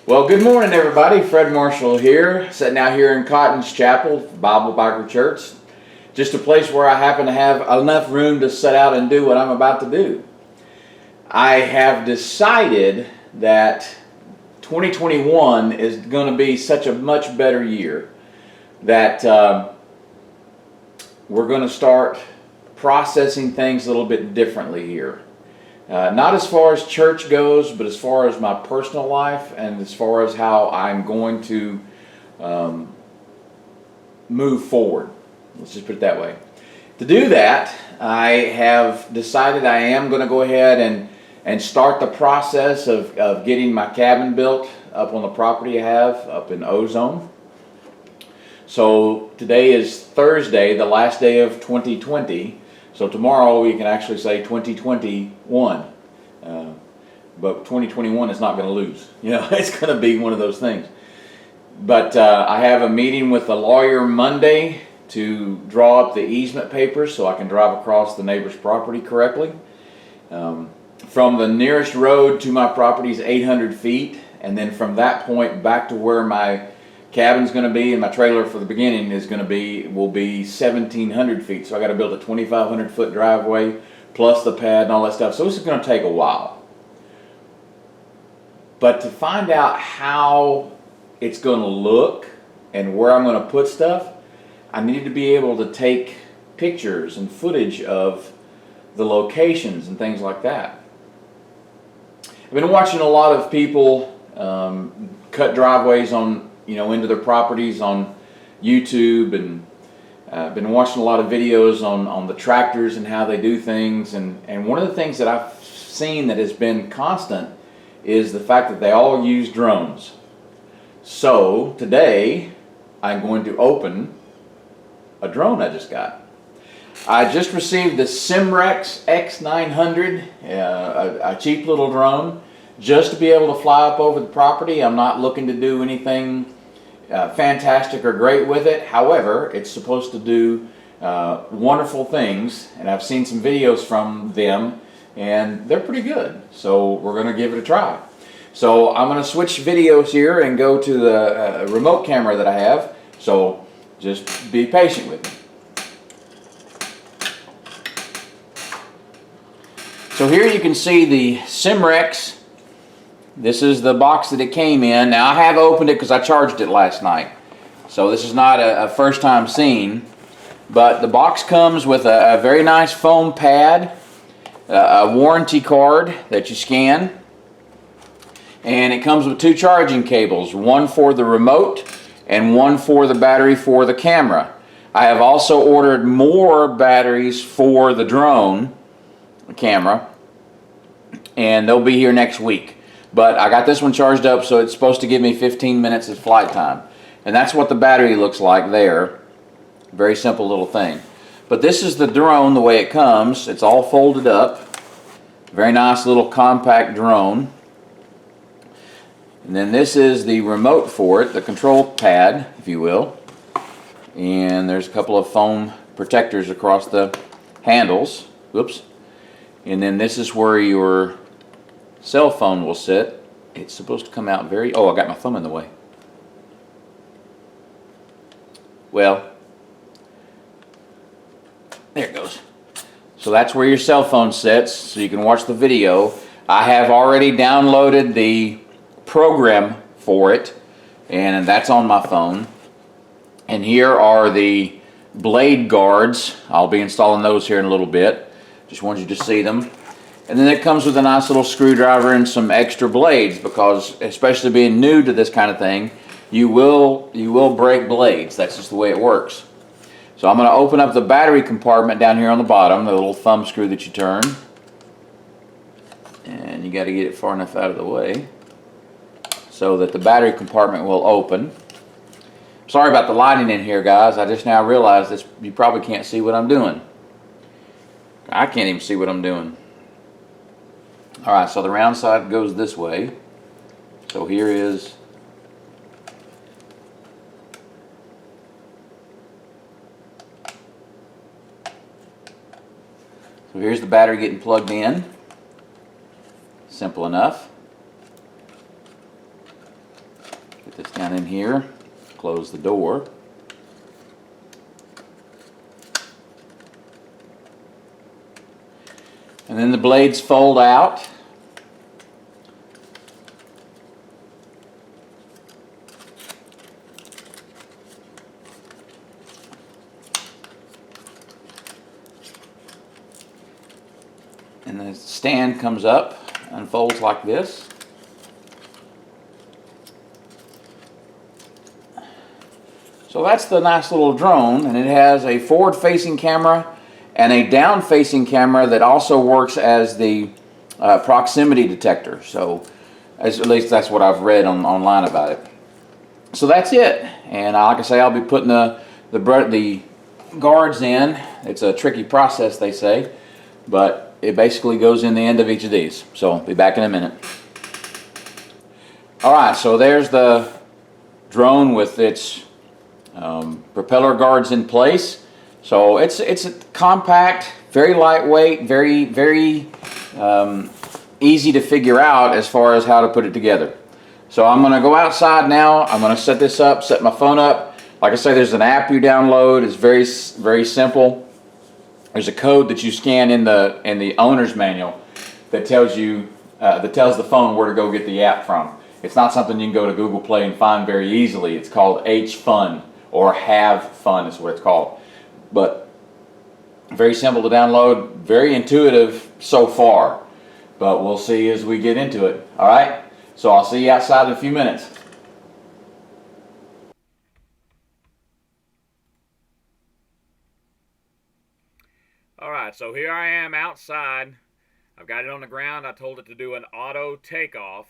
Well, good morning, everybody. Fred Marshall here, sitting out here in Cotton's Chapel, Bible Biker Church. Just a place where I happen to have enough room to sit out and do what I'm about to do. I have decided that 2021 is going to be such a much better year that we're going to start processing things a little bit differently here. Not as far as church goes, but as far as my personal life and as far as how I'm going to move forward. Let's just put it that way. To do that, I have decided I am going to go ahead and start the process of getting my cabin built up on the property I have up in Ozone. So today is Thursday, the last day of 2020. So tomorrow we can actually say 2021. But 2021 is not going to lose. You know, it's going to be one of those things. But I have a meeting with a lawyer Monday to draw up the easement papers so I can drive across the neighbor's property correctly. From the nearest road to my property is 800 feet, and then from that point back to where my cabin's going to be and my trailer for the beginning is going to be will be 1,700 feet. So I got to build a 2,500 foot driveway plus the pad and all that stuff. So this is going to take a while. But to find out how it's going to look and where I'm going to put stuff, I need to be able to take pictures and footage of the locations and things like that. I've been watching a lot of people cut driveways on, into their properties on YouTube, and been watching a lot of videos on the tractors and how they do things. And one of the things that I've seen that has been constant is the fact that they all use drones. So today I'm going to open a drone I just got. I just received the Simrex X900, a cheap little drone, just to be able to fly up over the property. I'm not looking to do anything fantastic or great with it. However, it's supposed to do wonderful things, and I've seen some videos from them, and they're pretty good. So we're going to give it a try. So I'm going to switch videos here and go to the remote camera that I have. So just be patient with me. So here you can see the Simrex. This is the box that it came in. Now I have opened it because I charged it last night. So this is not a first time scene. But the box comes with a very nice foam pad, a warranty card that you scan, and it comes with two charging cables, one for the remote and one for the battery for the camera. I have also ordered more batteries for the drone camera, and they'll be here next week. But I got this one charged up, so it's supposed to give me 15 minutes of flight time. And that's what the battery looks like there. Very simple little thing. But this is the drone the way it comes. It's all folded up. Very nice little compact drone. And then this is the remote for it, the control pad, if you will. And there's a couple of foam protectors across the handles. Whoops. And then this is where your cell phone will sit. It's supposed to come out very... Oh, I got my thumb in the way. Well, there it goes. So that's where your cell phone sits, so you can watch the video. I have already downloaded the program for it, and that's on my phone. And here are the blade guards. I'll be installing those here in a little bit. Just wanted you to see them. And then it comes with a nice little screwdriver and some extra blades, because especially being new to this kind of thing, you will break blades. That's just the way it works. So I'm going to open up the battery compartment down here on the bottom, the little thumb screw that you turn. And you got to get it far enough out of the way so that the battery compartment will open. Sorry about the lighting in here, guys. I just now realized this. You probably can't see what I'm doing. I can't even see what I'm doing. Alright, so the round side goes this way. So here is So here's the battery getting plugged in. Simple enough. Put this down in here, close the door. And then the blades fold out. And the stand comes up and folds like this. So that's the nice little drone, and it has a forward-facing camera and a down-facing camera that also works as the proximity detector. So, at least that's what I've read online about it. So that's it. And like I say, I'll be putting the guards in. It's a tricky process, they say, but it basically goes in the end of each of these. So I'll be back in a minute. All right, so there's the drone with its propeller guards in place. So it's compact, very lightweight, very easy to figure out as far as how to put it together. So I'm going to go outside now. I'm going to set this up, set my phone up. Like I say, there's an app you download. It's very simple. There's a code that you scan in the owner's manual that tells you that tells the phone where to go get the app from. It's not something you can go to Google Play and find very easily. It's called H Fun, or Have Fun is what it's called. But very simple to download, very intuitive so far. But we'll see as we get into it. All right? So I'll see you outside in a few minutes. All right, so here I am outside. I've got it on the ground. I told it to do an auto takeoff.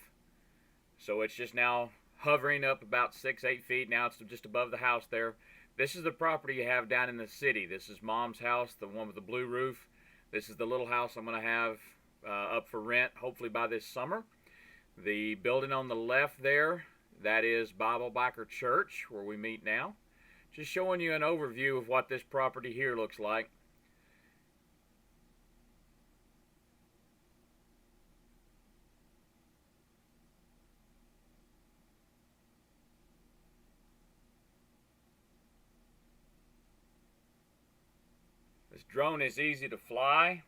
So it's just now hovering up about 6-8 feet. Now it's just above the house there. This is the property you have down in the city. This is Mom's house, the one with the blue roof. This is the little house I'm going to have up for rent, hopefully by this summer. The building on the left there, that is Bible Biker Church, where we meet now. Just showing you an overview of what this property here looks like. This drone is easy to fly.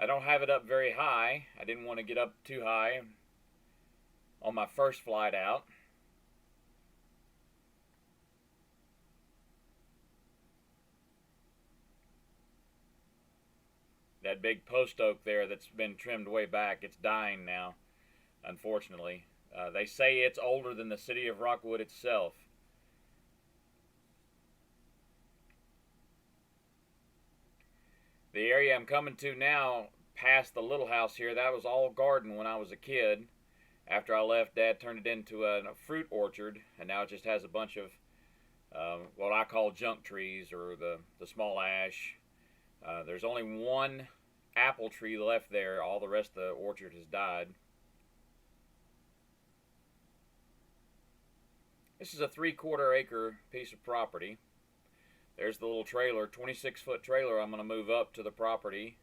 I don't have it up very high. I didn't want to get up too high on my first flight out. That big post oak there that's been trimmed way back, it's dying now, unfortunately. They say it's older than the city of Rockwood itself. The area I'm coming to now, past the little house here, that was all garden when I was a kid. After I left, Dad turned it into a fruit orchard, and now it just has a bunch of what I call junk trees, or the small ash. There's only one apple tree left there. All the rest of the orchard has died. This is a 3/4 acre piece of property. There's the little trailer, 26-foot trailer I'm going to move up to the property.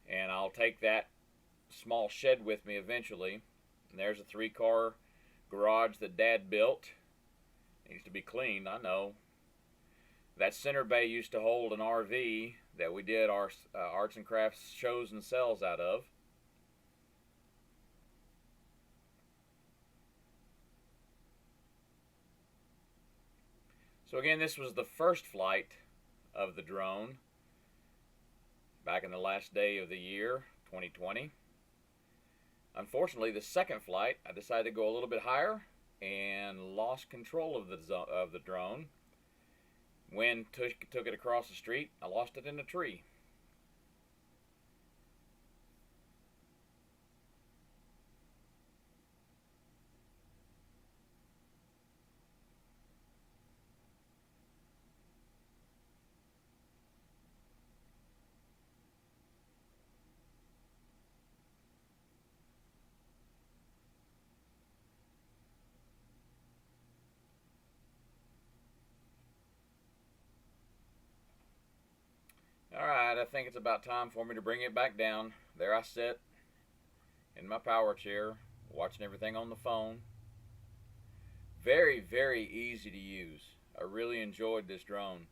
And I'll take that small shed with me eventually. And there's a 3-car garage that Dad built. It needs to be cleaned, I know. That center bay used to hold an RV that we did our arts and crafts shows and sales out of. So again, this was the first flight of the drone back in the last day of the year, 2020. Unfortunately, the second flight, I decided to go a little bit higher and lost control of the drone. Wind took it across the street. I lost it in a tree. Alright, I think it's about time for me to bring it back down. There I sit in my power chair watching everything on the phone. Very, very easy to use. I really enjoyed this drone.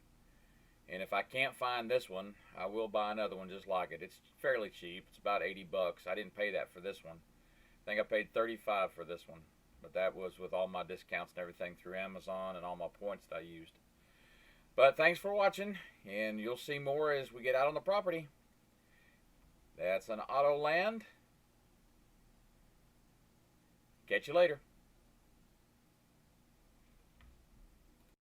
And if I can't find this one, I will buy another one just like it. It's fairly cheap. It's about 80 bucks. I didn't pay that for this one. I think I paid 35 for this one. But that was with all my discounts and everything through Amazon and all my points that I used. But thanks for watching, and you'll see more as we get out on the property. That's an Autoland. Catch you later.